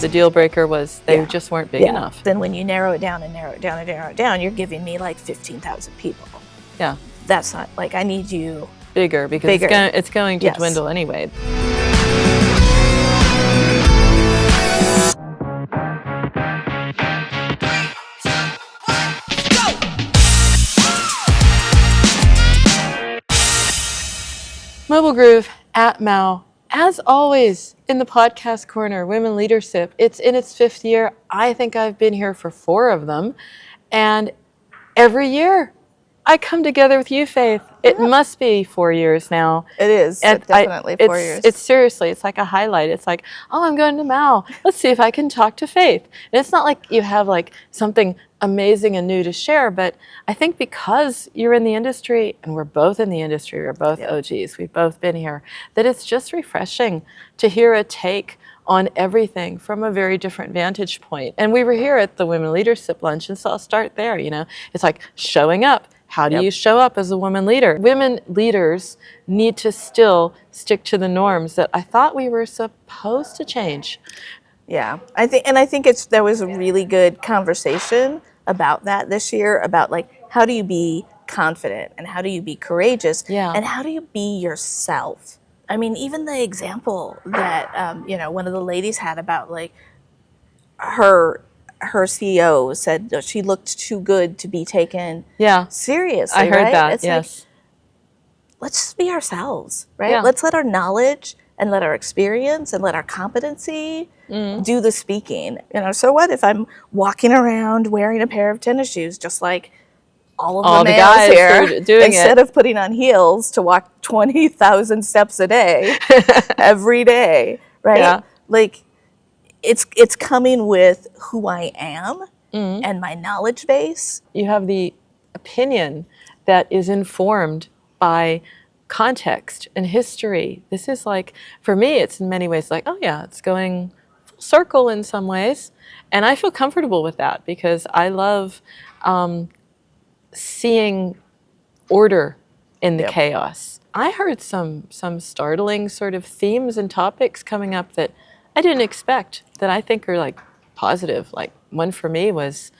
the deal breaker was they just weren't big enough. Then when you narrow it down and narrow it down and narrow it down, you're giving me like 15,000 people. Yeah. That's not, like, I need you bigger, because it's going to dwindle anyway. Mobile Groove at Mao. As always, in the podcast corner, Women Leadership, it's in its 5th year. I think I've been here for 4 of them. And every year I come together with you, Faith. It must be 4 years now. It is, definitely 4 years. It's seriously, it's like a highlight. It's like, oh, I'm going to Mao. Let's see if I can talk to Faith. And it's not like you have like something amazing and new to share, but I think because you're in the industry, and we're both in the industry, we're both OGs, we've both been here, that it's just refreshing to hear a take on everything from a very different vantage point. And we were here at the Women Leadership Lunch, and so I'll start there, you know. It's like showing up. How do you show up as a woman leader? Women leaders need to still stick to the norms that I thought we were supposed to change. Yeah, I think there was a really good conversation about that this year, about like, how do you be confident and how do you be courageous and how do you be yourself? I mean, even the example that one of the ladies had about like her CEO said that she looked too good to be taken seriously. I heard that. It's yes. Like, let's just be ourselves, right? Yeah. Let's let our knowledge and let our experience and let our competency do the speaking. You know, so what if I'm walking around wearing a pair of tennis shoes, just like all of the males guys here, doing instead of putting on heels to walk 20,000 steps a day, every day, right? Yeah. Like, it's coming with who I am and my knowledge base. You have the opinion that is informed by context and history. This is like, for me, it's in many ways like, oh yeah, it's going full circle in some ways. And I feel comfortable with that because I love seeing order in the chaos. I heard some startling sort of themes and topics coming up that I didn't expect, that I think are like positive. Like one for me was,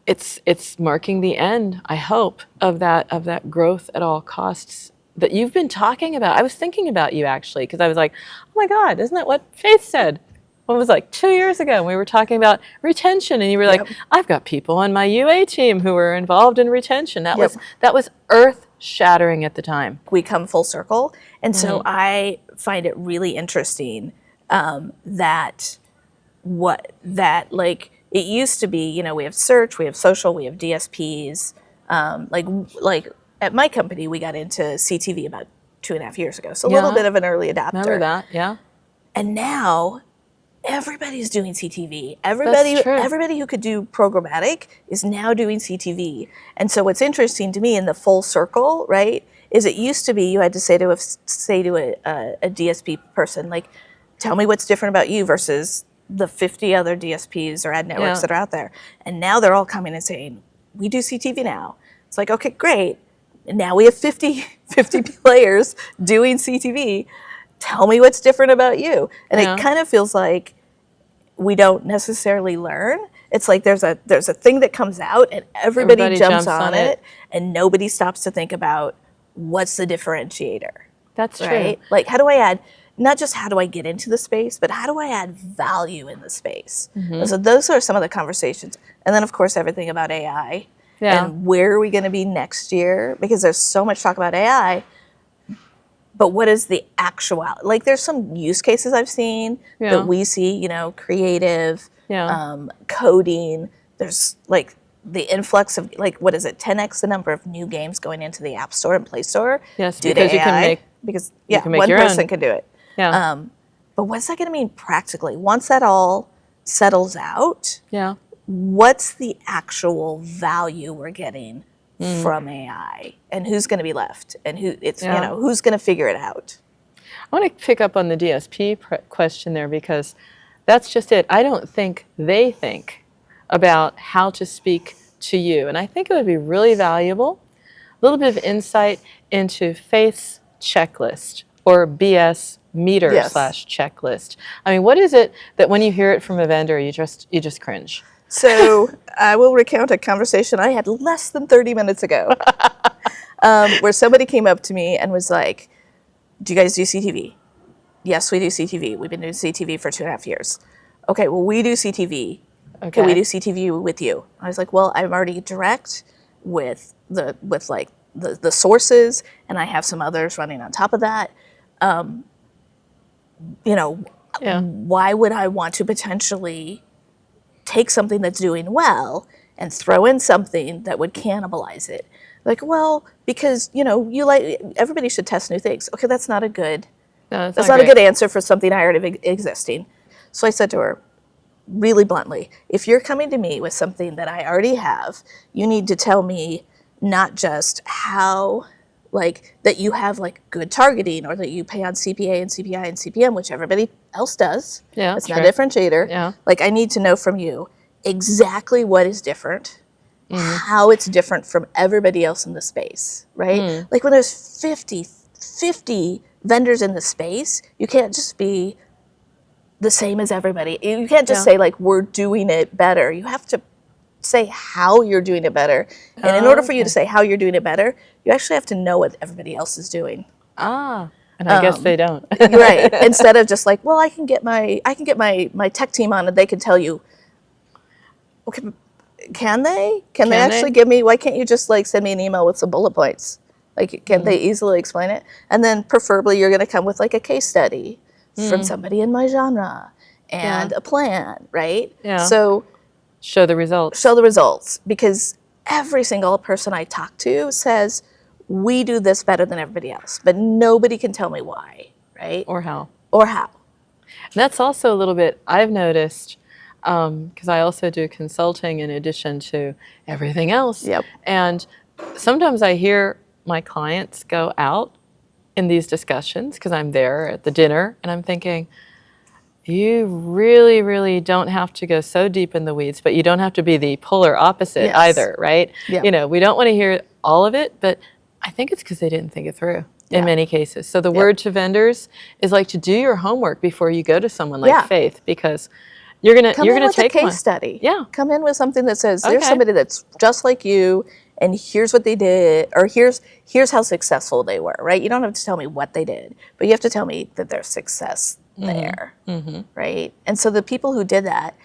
it's marking the end, I hope, of that growth at all costs that you've been talking about. I was thinking about you actually, because I was like, oh my God, isn't that what Faith said? What was like 2 years ago? We were talking about retention, and you were like, I've got people on my UA team who were involved in retention. That was earth shattering at the time. We come full circle, and so I find it really interesting that it used to be, you know, we have search, we have social, we have DSPs. Like at my company, we got into CTV about 2.5 years ago. So a little bit of an early adopter. Remember that, yeah. And now everybody's doing CTV. Everybody who could do programmatic is now doing CTV. And so what's interesting to me in the full circle, right, is it used to be you had to say to a DSP person, like, tell me what's different about you versus the 50 other DSPs or ad networks that are out there. And now they're all coming and saying, we do CTV now. It's like, okay, great. And now we have 50 players doing CTV. Tell me what's different about you. And it kind of feels like we don't necessarily learn. It's like there's a thing that comes out and everybody jumps on it and nobody stops to think about what's the differentiator. That's right? true. Like, how do I add, not just how do I get into the space, but how do I add value in the space? And so those are some of the conversations. And then, of course, everything about AI. Yeah. And where are we going to be next year? Because there's so much talk about AI, but what is the actual, like there's some use cases I've seen that we see, you know, creative, coding. There's like the influx of like, what is it, 10x the number of new games going into the App Store and Play Store. Yes, due because to AI, you can make, because one person can do it. Yeah. But what's that going to mean practically? Once that all settles out, what's the actual value we're getting from AI, and who's going to be left, and who's going to figure it out? I want to pick up on the DSP question there, because that's just it. I don't think they think about how to speak to you, and I think it would be really valuable, a little bit of insight into Faith's checklist or BS meter Yes. slash checklist. I mean, what is it that when you hear it from a vendor, you just cringe? So I will recount a conversation I had less than 30 minutes ago, where somebody came up to me and was like, do you guys do CTV? Yes, we do CTV. We've been doing CTV for 2.5 years. Okay, well, we do CTV. Okay. Can we do CTV with you? I was like, well, I'm already direct with the sources, and I have some others running on top of that. You know, Yeah. why would I want to potentially take something that's doing well and throw in something that would cannibalize it? Like, well, because, you know, everybody should test new things. Okay, that's not a good No, that's not a good answer for something I already existing. So I said to her, really bluntly, if you're coming to me with something that I already have, you need to tell me not just how, like, that you have like good targeting, or that you pay on CPA and CPI and CPM, which everybody else does. Yeah, it's true. not a differentiator. Yeah. Like, I need to know from you exactly what is different, how it's different from everybody else in the space, right? Like, when there's 50 vendors in the space, you can't just be the same as everybody. You can't just say, like, we're doing it better. You have to say how you're doing it better. And in order for you to say how you're doing it better, you actually have to know what everybody else is doing. And I guess they don't. Right. Instead of just like, well, I can get my tech team on and they can tell you. Okay, can they? Can they actually give me, why can't you just like send me an email with some bullet points? Like, can they easily explain it? And then preferably you're going to come with like a case study from somebody in my genre and a plan, right? Yeah. So show the results. Show the results, because every single person I talk to says, we do this better than everybody else, but nobody can tell me why, right? Or how. Or how. And that's also a little bit, I've noticed, because I also do consulting in addition to everything else. Yep. And sometimes I hear my clients go out in these discussions, because I'm there at the dinner, and I'm thinking, you really, really don't have to go so deep in the weeds, but you don't have to be the polar opposite either, right? Yep. You know, we don't want to hear all of it, but I think it's because they didn't think it through in many cases. So the word to vendors is like to do your homework before you go to someone like Faith, because you're gonna take a case study. Yeah. Come in with something that says, there's somebody that's just like you, and here's what they did, or here's how successful they were, right? You don't have to tell me what they did, but you have to tell me that there's success there, right? And so the people who did that,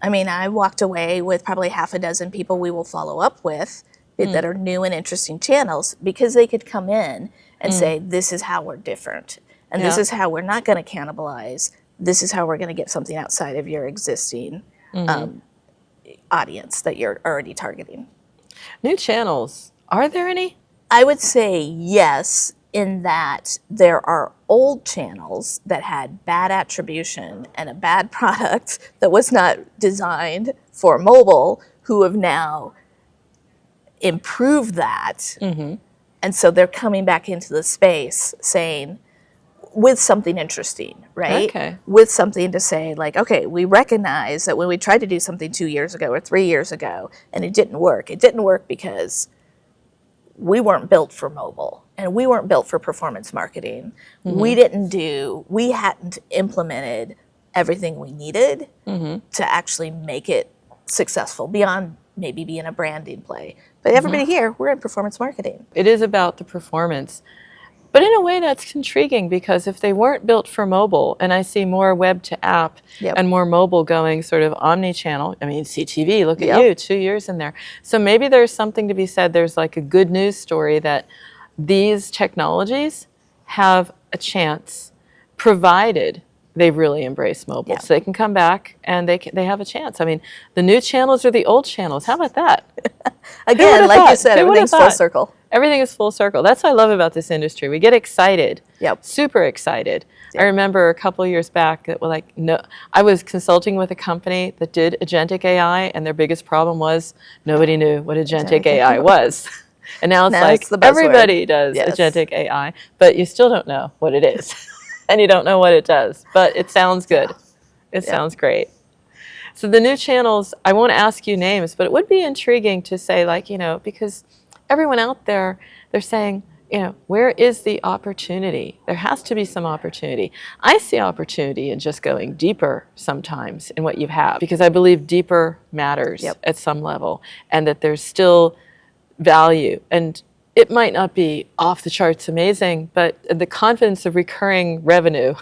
I mean, I walked away with probably half a dozen people we will follow up with that are new and interesting channels, because they could come in and say, this is how we're different, and this is how we're not going to cannibalize. This is how we're going to get something outside of your existing audience that you're already targeting. New channels, are there any? I would say yes, in that there are old channels that had bad attribution and a bad product that was not designed for mobile, who have now improved that. And so they're coming back into the space saying, with something interesting, right? Okay. With something to say, like, okay, we recognize that when we tried to do something 2 years ago or 3 years ago and it didn't work because we weren't built for mobile and we weren't built for performance marketing. We hadn't implemented everything we needed to actually make it successful beyond maybe being a branding play. But everybody here, we're in performance marketing. It is about the performance. But in a way, that's intriguing, because if they weren't built for mobile, and I see more web to app and more mobile going sort of omni-channel, I mean, CTV, look at you, 2 years in there. So maybe there's something to be said. There's like a good news story that these technologies have a chance, provided they've really embraced mobile. So they can come back and they have a chance. I mean, the new channels are the old channels. How about that? Again, like you said, everything's full circle. Everything is full circle. That's what I love about this industry. We get excited, super excited. I remember a couple of years back that were like, no, I was consulting with a company that did agentic AI, and their biggest problem was nobody knew what agentic AI was. And now it's like everybody does agentic AI, but you still don't know what it is. And you don't know what it does, but it sounds good. It sounds great. So the new channels, I won't ask you names, but it would be intriguing to say, like, you know, because everyone out there, they're saying, where is the opportunity? There has to be some opportunity. I see opportunity in just going deeper sometimes in what you have, because I believe deeper matters at some level, and that there's still value. And it might not be off the charts amazing, but the confidence of recurring revenue.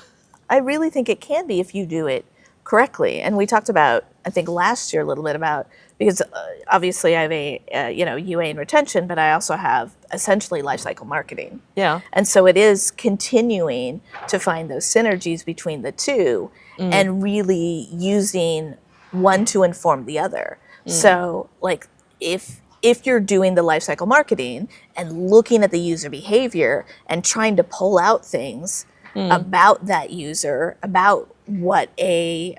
I really think it can be if you do it correctly. And we talked about, I think last year a little bit about, because obviously I have a UA and retention, but I also have essentially lifecycle marketing. Yeah. And so it is continuing to find those synergies between the two and really using one to inform the other. So like if you're doing the lifecycle marketing and looking at the user behavior and trying to pull out things about that user, about what a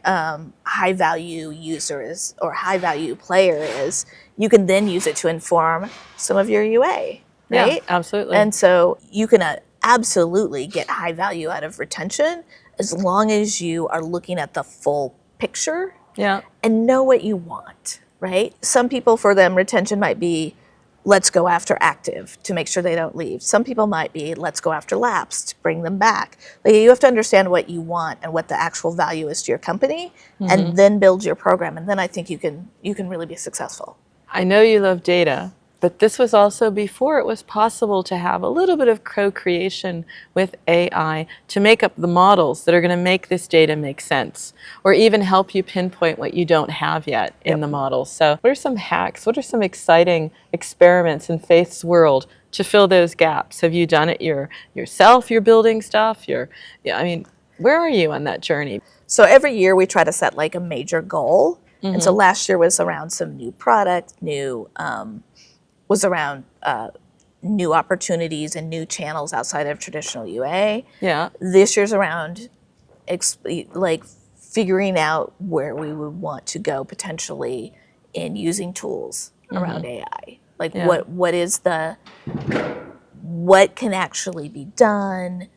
high value user is or high value player is, you can then use it to inform some of your UA, right? Yeah, absolutely. And so you can absolutely get high value out of retention as long as you are looking at the full picture and know what you want, right? Some people, for them, retention might be, let's go after active to make sure they don't leave. Some people might be, let's go after lapsed to bring them back. Like, you have to understand what you want and what the actual value is to your company, and then build your program. And then I think you can really be successful. I know you love data, but this was also before it was possible to have a little bit of co-creation with AI to make up the models that are going to make this data make sense, or even help you pinpoint what you don't have yet in the models. So what are some hacks? What are some exciting experiments in Faith's world to fill those gaps? Have you done it yourself? You're building stuff? Where are you on that journey? So every year we try to set like a major goal. And so last year was around some new product, was around new opportunities and new channels outside of traditional UA. Yeah. This year's around like figuring out where we would want to go potentially in using tools around AI. Like what can actually be done?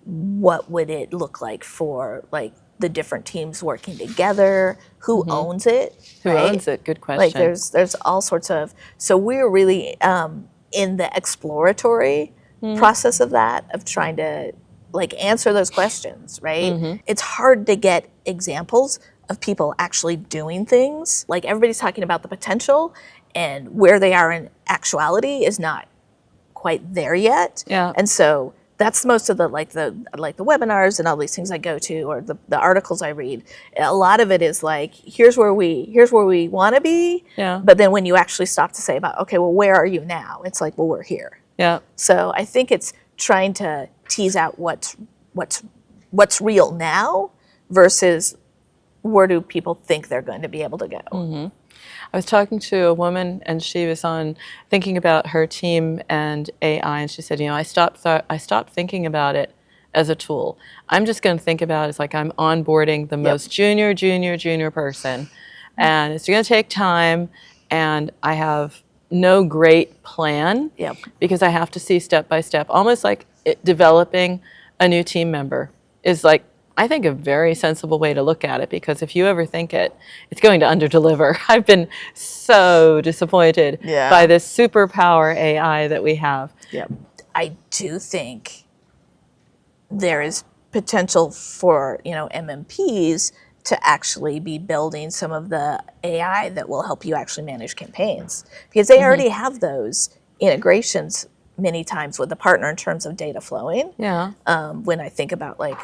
What would it look like for like the different teams working together? Who owns it? Who owns it? Good question. Like there's all sorts of, so we're really in the exploratory process of that, of trying to like answer those questions, right? It's hard to get examples of people actually doing things. Like, everybody's talking about the potential, and where they are in actuality is not quite there yet. Yeah. And so that's most of the webinars and all these things I go to, or the articles I read. A lot of it is like, here's where we want to be. Yeah. But then when you actually stop to say about, okay, well, where are you now? It's like, well, we're here. Yeah. So I think it's trying to tease out what's real now versus where do people think they're going to be able to go. I was talking to a woman, and she was thinking about her team and AI, and she said, I stopped thinking about it as a tool. I'm just going to think about it as like I'm onboarding the most junior person, and it's going to take time, and I have no great plan because I have to see step by step, almost like developing a new team member is like, I think, a very sensible way to look at it, because if you overthink it, it's going to underdeliver. I've been so disappointed by this superpower AI that we have. Yeah. I do think there is potential for, MMPs to actually be building some of the AI that will help you actually manage campaigns, because they already have those integrations many times with the partner in terms of data flowing. Yeah. When I think about like,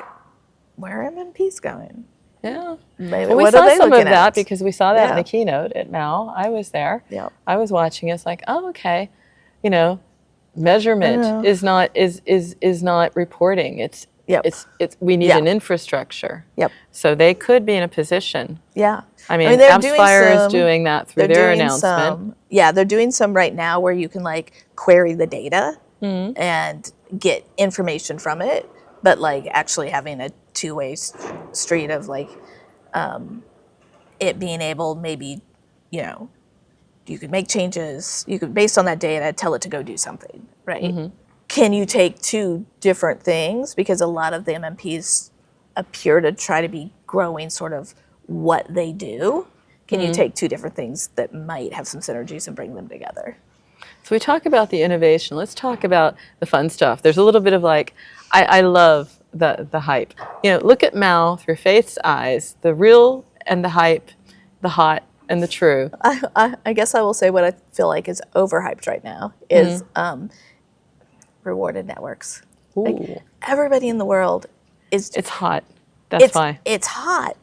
where are MMPs going? Yeah. Maybe, we saw some of that because we saw that in the keynote at Mal. I was there. Yeah. I was watching. It's like, oh, okay. Measurement is not reporting. It's we need an infrastructure. Yep. So they could be in a position. Yeah. I mean AppsFlyer is doing that through their announcement. They're doing some right now where you can like query the data and get information from it, but like actually having a two-way street of like it being able, maybe, you could make changes, you could, based on that data, tell it to go do something, right? Can you take two different things? Because a lot of the MMPs appear to try to be growing sort of what they do. Can you take two different things that might have some synergies and bring them together? So we talk about the innovation. Let's talk about the fun stuff. There's a little bit of like, I love the hype. You know, look at Mal through Faith's eyes, the real and the hype, the hot and the true. I guess I will say what I feel like is overhyped right now is rewarded networks. Ooh. Like, everybody in the world is. It's hot. That's why. It's hot,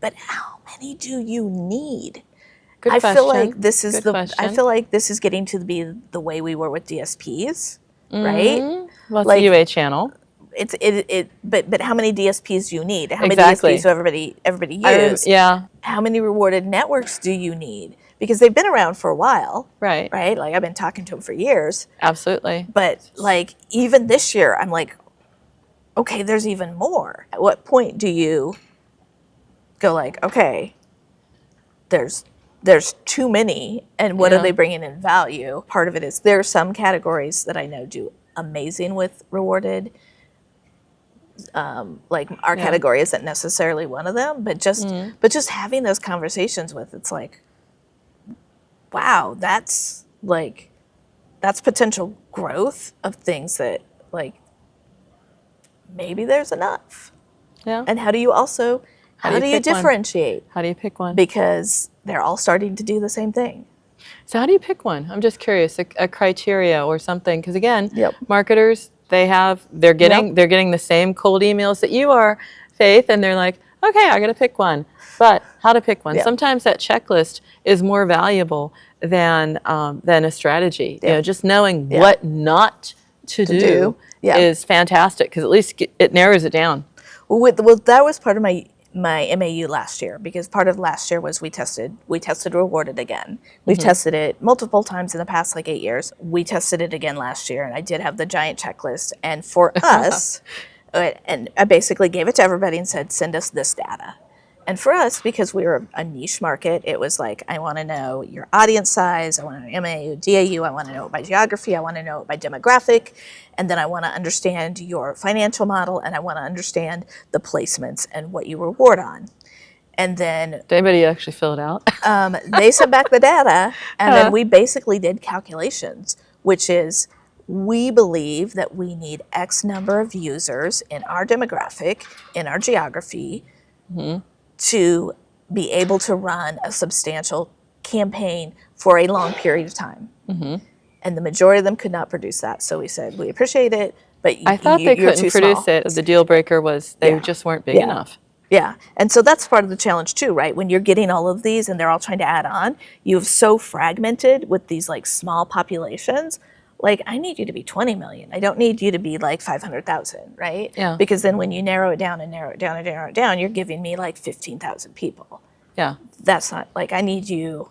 but how many do you need? Good I question. feel like this is Good the. question. I feel like this is getting to be the way we were with DSPs, right? Well, it's Like, a UA channel. But how many DSPs do you need? How Exactly. many DSPs do everybody use? Yeah. How many rewarded networks do you need? Because they've been around for a while, Right. right? Like, I've been talking to them for years. Absolutely. But like, even this year, I'm like, okay, there's even more. At what point do you go like, okay, there's too many, and what are they bringing in value? Part of it is there are some categories that I know do amazing with rewarded. Like, our category isn't necessarily one of them, but just having those conversations with, it's like, wow, that's potential growth of things that, like, maybe there's enough. Yeah. And how do you differentiate? How do you pick one? Because they're all starting to do the same thing. So how do you pick one? I'm just curious, a criteria or something, because again, Yep. marketers, they're getting the same cold emails that you are, Faith, and they're like, okay, I got to pick one. But how to pick one? Yep. Sometimes that checklist is more valuable than a strategy. You know, just knowing what not to do is fantastic, because at least it narrows it down. Well, that was part of my MAU last year, because part of last year was we tested rewarded again. We've tested it multiple times in the past, like 8 years. We tested it again last year, and I did have the giant checklist. And for us, and I basically gave it to everybody and said, send us this data. And for us, because we were a niche market, it was like, I want to know your audience size, I want to know MAU, DAU, I want to know it by geography, I want to know it by demographic, and then I want to understand your financial model, and I want to understand the placements and what you reward on. And then Did anybody actually fill it out? they sent back the data, and then we basically did calculations, which is, we believe that we need X number of users in our demographic, in our geography, to be able to run a substantial campaign for a long period of time. And the majority of them could not produce that. So we said, we appreciate it, but I thought they couldn't produce it. The deal breaker was they just weren't big enough. Yeah, and so that's part of the challenge too, right? When you're getting all of these and they're all trying to add on, you've so fragmented with these like small populations. Like, I need you to be 20 million. I don't need you to be like 500,000, right? Yeah. Because then when you narrow it down and narrow it down and narrow it down, you're giving me like 15,000 people. Yeah. That's not, like, I need you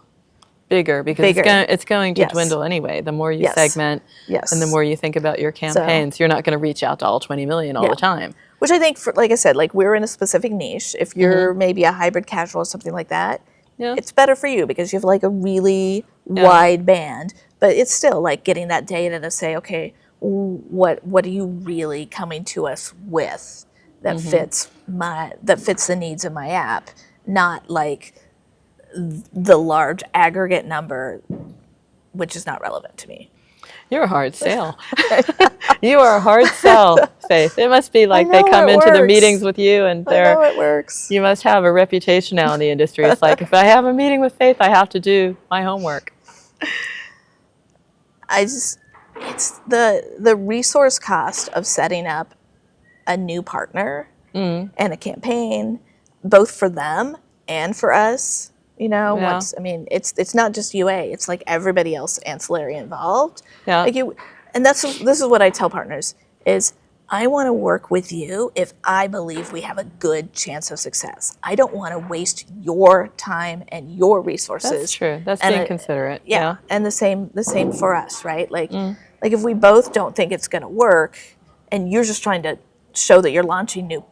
bigger, because it's going to dwindle anyway. The more you segment and the more you think about your campaigns, you're not going to reach out to all 20 million all the time. Which I think, like I said, like, we're in a specific niche. If you're maybe a hybrid casual or something like that, it's better for you because you have like a really wide band. But it's still like getting that data to say, okay, what are you really coming to us with that fits the needs of my app, not like the large aggregate number, which is not relevant to me. You're a hard sell. You are a hard sell, Faith. It must be like they come into the meetings with you and I know it works. You must have a reputation now in the industry. It's like, if I have a meeting with Faith, I have to do my homework. It's the resource cost of setting up a new partner and a campaign, both for them and for us. You know, it's not just UA. It's like everybody else ancillary involved. Yeah. Like this is what I tell partners is, I want to work with you if I believe we have a good chance of success. I don't want to waste your time and your resources. That's true. That's being considerate. Yeah. And the same for us, right? Like if we both don't think it's going to work, and you're just trying to show that you're launching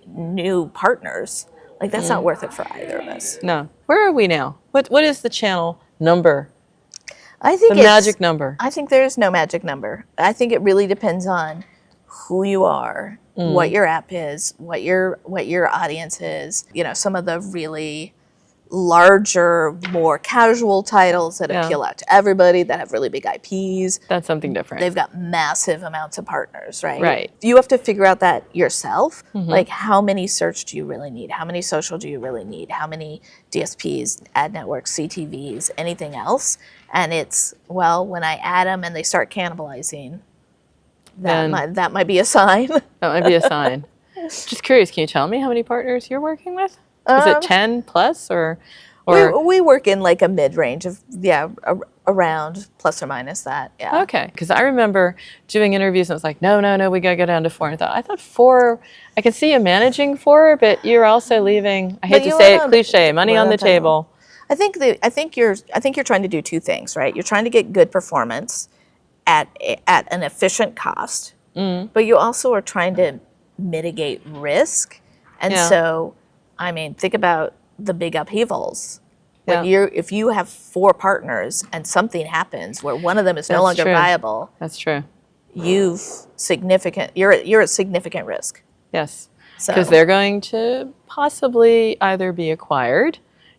new partners, like, that's not worth it for either of us. No. Where are we now? What is the channel number? I think the magic number. I think there's no magic number. I think it really depends on who you are, what your app is, what your audience is. You know, some of the really larger, more casual titles that appeal out to everybody, that have really big IPs. That's something different. They've got massive amounts of partners, right? Right. You have to figure out that yourself. Like, how many search do you really need? How many social do you really need? How many DSPs, ad networks, CTVs, anything else? And it's, well, when I add them and they start cannibalizing, that might be a sign. That might be a sign. Just curious, can you tell me how many partners you're working with? Is it 10 plus or we work in like a mid-range of, around plus or minus that, yeah. Okay, because I remember doing interviews and it was like, no, we gotta go down to 4. And I thought 4, I can see you managing 4, but you're also leaving, I hate to say it, cliche, money on the table. I think you're trying to do 2 things, right? You're trying to get good performance at an efficient cost, but you also are trying to mitigate risk. And so, I mean, think about the big upheavals. When if you have 4 partners and something happens where one of them is no longer viable, that's true. You're at significant risk. Yes, because they're going to possibly either be acquired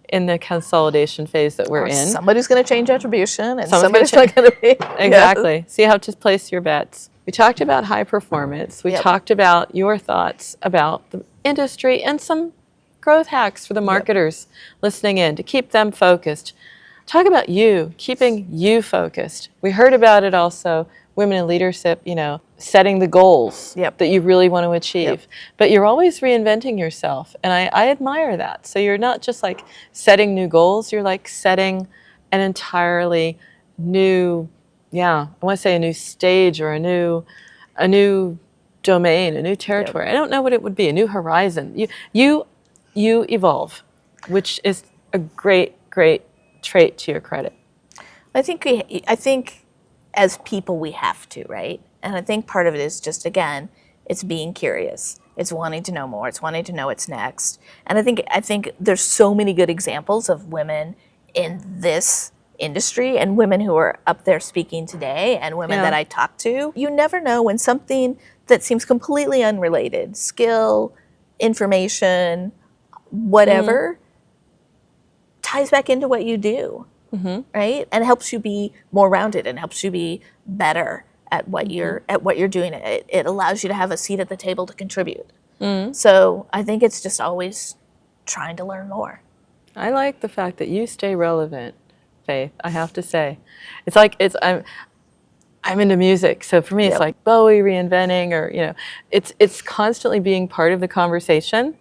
in the consolidation phase that we're in. Somebody's going to change attribution, and somebody's not going to be. Exactly. So you have to place your bets. We talked about high performance. We talked about your thoughts about the industry and some growth hacks for the marketers listening in to keep them focused. Talk about you, keeping you focused. We heard about it also, women in leadership, setting the goals that you really want to achieve. But you're always reinventing yourself, and I admire that. So you're not just like setting new goals, you're like setting an entirely new, I want to say a new stage or a new domain, a new territory. I don't know what it would be, a new horizon. You evolve, which is a great trait to your credit. I think as people we have to, right? And I think part of it is just, again, it's being curious. It's wanting to know more. It's wanting to know what's next. And I think there's so many good examples of women in this industry and women who are up there speaking today and women that I talk to. You never know when something that seems completely unrelated, skill, information, whatever, ties back into what you do, right? And helps you be more rounded and helps you be better at what you're doing. It allows you to have a seat at the table to contribute. So I think it's just always trying to learn more. I like the fact that you stay relevant, Faith. I have to say, it's like I'm into music, so for me it's like Bowie reinventing, or it's constantly being part of the conversation.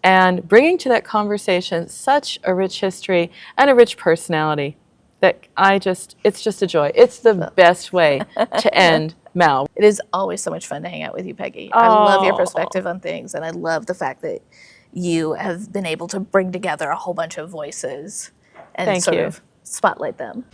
And bringing to that conversation such a rich history and a rich personality that it's just a joy. It's the best way to end Mal. It is always so much fun to hang out with you, Peggy. I love your perspective on things, and I love the fact that you have been able to bring together a whole bunch of voices and sort of spotlight them.